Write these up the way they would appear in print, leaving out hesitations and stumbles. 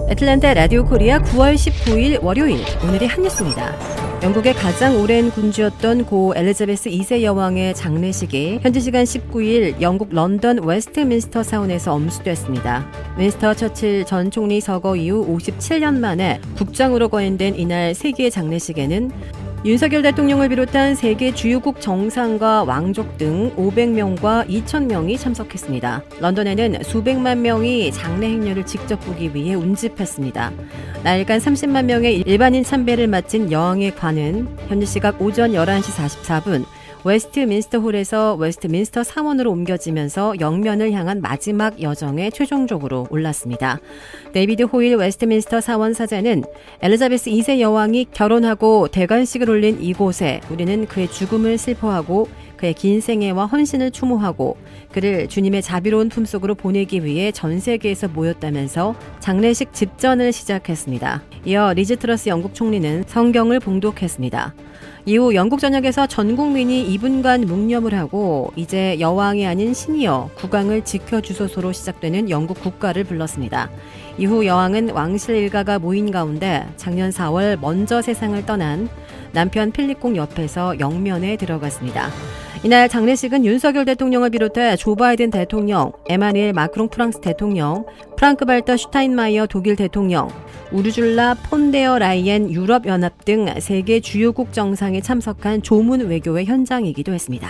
애틀랜타 라디오 코리아 9월 19일 월요일, 오늘의 한 뉴스입니다. 영국의 가장 오랜 군주였던 고 엘리자베스 2세 여왕의 장례식이 현지 시간 19일 영국 런던 웨스트민스터 사원에서 엄수됐습니다. 윈스터 처칠 전 총리 서거 이후 57년 만에 국장으로 거행된 이날 세기의 장례식에는 윤석열 대통령을 비롯한 세계 주요국 정상과 왕족 등 500명과 2,000명이 참석했습니다. 런던에는 수백만 명이 장례 행렬을 직접 보기 위해 운집했습니다. 나일간 30만 명의 일반인 참배를 마친 여왕의 관은 현지 시각 오전 11시 44분 웨스트민스터 홀에서 웨스트민스터 사원으로 옮겨지면서 영면을 향한 마지막 여정에 최종적으로 올랐습니다. 데이비드 호일 웨스트민스터 사원 사자는 엘리자베스 2세 여왕이 결혼하고 대관식을 올린 이곳에 우리는 그의 죽음을 슬퍼하고 그의 긴 생애와 헌신을 추모하고 그를 주님의 자비로운 품속으로 보내기 위해 전 세계에서 모였다면서 장례식 집전을 시작했습니다. 이어 리즈 트러스 영국 총리는 성경을 봉독했습니다. 이후 영국 전역에서 전 국민이 2분간 묵념을 하고 이제 여왕이 아닌 신이여 국왕을 지켜주소서로 시작되는 영국 국가를 불렀습니다. 이후 여왕은 왕실 일가가 모인 가운데 작년 4월 먼저 세상을 떠난 남편 필립공 옆에서 영면에 들어갔습니다. 이날 장례식은 윤석열 대통령을 비롯해 조 바이든 대통령, 에마누엘 마크롱 프랑스 대통령, 프랑크 발터 슈타인마이어 독일 대통령, 우르줄라 폰데어 라이엔 유럽연합 등 세계 주요국 정상이 참석한 조문 외교의 현장이기도 했습니다.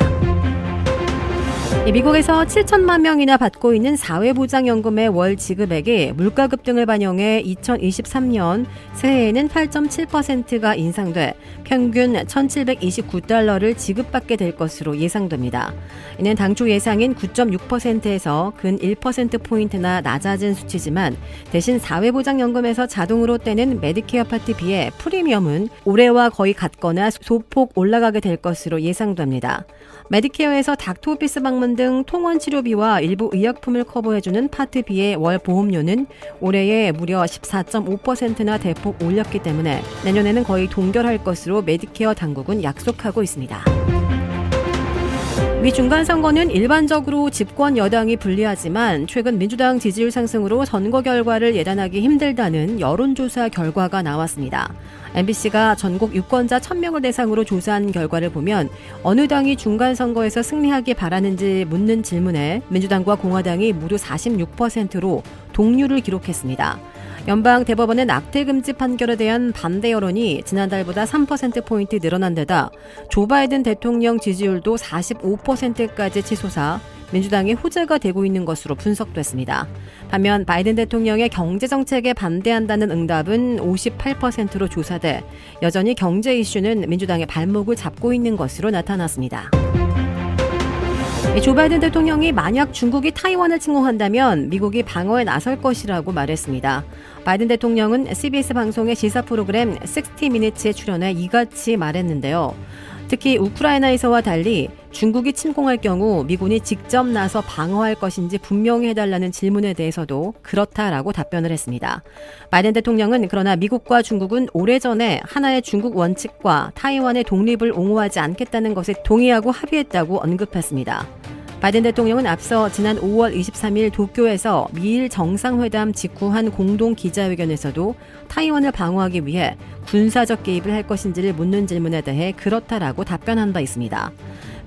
미국에서 7천만 명이나 받고 있는 사회보장연금의 월 지급액이 물가 급등을 반영해 2023년 새해에는 8.7%가 인상돼 평균 1,729달러를 지급받게 될 것으로 예상됩니다. 이는 당초 예상인 9.6%에서 근 1%포인트나 낮아진 수치지만 대신 사회보장연금에서 자동으로 떼는 메디케어 파트 B의 프리미엄은 올해와 거의 같거나 소폭 올라가게 될 것으로 예상됩니다. 메디케어에서 닥터 오피스 방문 등 통원 치료비와 일부 의약품을 커버해주는 파트 B의 월 보험료는 올해에 무려 14.5%나 대폭 올렸기 때문에 내년에는 거의 동결할 것으로 메디케어 당국은 약속하고 있습니다. 미 중간선거는 일반적으로 집권 여당이 불리하지만 최근 민주당 지지율 상승으로 선거 결과를 예단하기 힘들다는 여론조사 결과가 나왔습니다. MBC가 전국 유권자 1,000명을 대상으로 조사한 결과를 보면 어느 당이 중간선거에서 승리하기 바라는지 묻는 질문에 민주당과 공화당이 모두 46%로 동률을 기록했습니다. 연방 대법원의 낙태 금지 판결에 대한 반대 여론이 지난달보다 3%포인트 늘어난 데다 조 바이든 대통령 지지율도 45%까지 치솟아 민주당의 호재가 되고 있는 것으로 분석됐습니다. 반면 바이든 대통령의 경제정책에 반대한다는 응답은 58%로 조사돼 여전히 경제 이슈는 민주당의 발목을 잡고 있는 것으로 나타났습니다. 조 바이든 대통령이 만약 중국이 타이완을 침공한다면 미국이 방어에 나설 것이라고 말했습니다. 바이든 대통령은 CBS 방송의 시사 프로그램 60미니츠에 출연해 이같이 말했는데요. 특히 우크라이나에서와 달리 중국이 침공할 경우 미군이 직접 나서 방어할 것인지 분명히 해달라는 질문에 대해서도 그렇다라고 답변을 했습니다. 바이든 대통령은 그러나 미국과 중국은 오래전에 하나의 중국 원칙과 타이완의 독립을 옹호하지 않겠다는 것에 동의하고 합의했다고 언급했습니다. 바이든 대통령은 앞서 지난 5월 23일 도쿄에서 미일 정상회담 직후 한 공동 기자회견에서도 타이완을 방어하기 위해 군사적 개입을 할 것인지를 묻는 질문에 대해 그렇다라고 답변한 바 있습니다.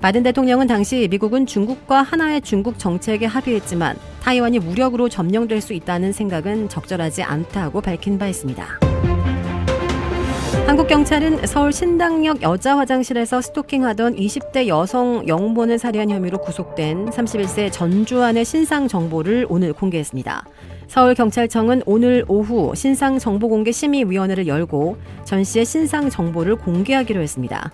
바이든 대통령은 당시 미국은 중국과 하나의 중국 정책에 합의했지만 타이완이 무력으로 점령될 수 있다는 생각은 적절하지 않다고 밝힌 바 있습니다. 한국 경찰은 서울 신당역 여자 화장실에서 스토킹하던 20대 여성 영무원을 살해한 혐의로 구속된 31세 전주환의 신상 정보를 오늘 공개했습니다. 서울경찰청은 오늘 오후 신상정보공개심의위원회를 열고 전 씨의 신상 정보를 공개하기로 했습니다.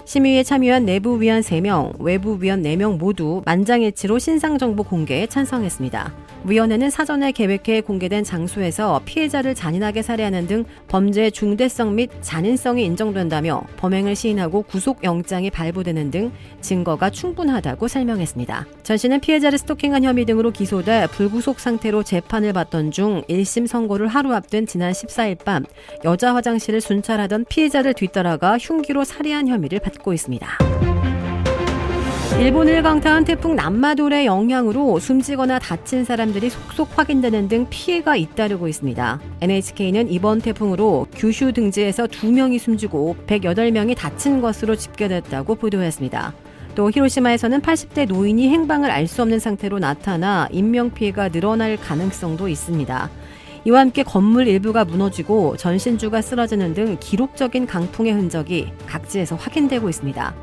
심의에 참여한 내부위원 3명, 외부위원 4명 모두 만장일치로 신상정보 공개에 찬성했습니다. 위원회는 사전에 계획해 공개된 장소에서 피해자를 잔인하게 살해하는 등 범죄의 중대성 및 잔인성이 인정된다며 범행을 시인하고 구속영장이 발부되는 등 증거가 충분하다고 설명했습니다. 전 씨는 피해자를 스토킹한 혐의 등으로 기소돼 불구속 상태로 재판을 받던 중 1심 선고를 하루 앞둔 지난 14일 밤 여자 화장실을 순찰하던 피해자를 뒤따라가 흉기로 살해한 혐의를 받고 있습니다. 일본을 강타한 태풍 남마돌의 영향으로 숨지거나 다친 사람들이 속속 확인되는 등 피해가 잇따르고 있습니다. NHK는 이번 태풍으로 규슈 등지에서 2명이 숨지고 108명이 다친 것으로 집계됐다고 보도했습니다. 또 히로시마에서는 80대 노인이 행방을 알 수 없는 상태로 나타나 인명피해가 늘어날 가능성도 있습니다. 이와 함께 건물 일부가 무너지고 전신주가 쓰러지는 등 기록적인 강풍의 흔적이 각지에서 확인되고 있습니다.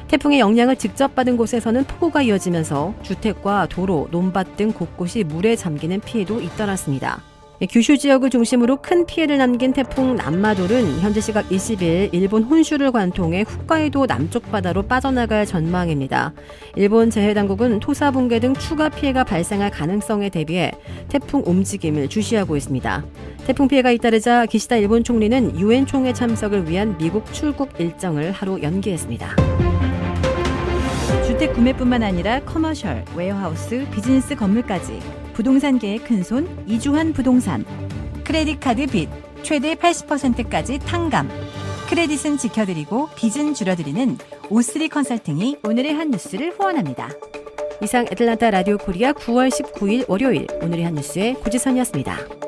태풍의 영향을 직접 받은 곳에서는 폭우가 이어지면서 주택과 도로, 논밭 등 곳곳이 물에 잠기는 피해도 잇따랐습니다. 규슈 지역을 중심으로 큰 피해를 남긴 태풍 남마돌은 현지 시각 20일 일본 혼슈를 관통해 홋카이도 남쪽 바다로 빠져나갈 전망입니다. 일본 재해당국은 토사 붕괴 등 추가 피해가 발생할 가능성에 대비해 태풍 움직임을 주시하고 있습니다. 태풍 피해가 잇따르자 기시다 일본 총리는 유엔 총회 참석을 위한 미국 출국 일정을 하루 연기했습니다. 주택 구매뿐만 아니라 커머셜, 웨어하우스, 비즈니스 건물까지 부동산계의 큰손 이주환 부동산. 크레딧 카드 빚 최대 80%까지 탕감. 크레딧은 지켜드리고 빚은 줄여드리는 O3 컨설팅이 오늘의 한 뉴스를 후원합니다. 이상 애틀란타 라디오 코리아 9월 19일 월요일 오늘의 한 뉴스의 고지선이었습니다.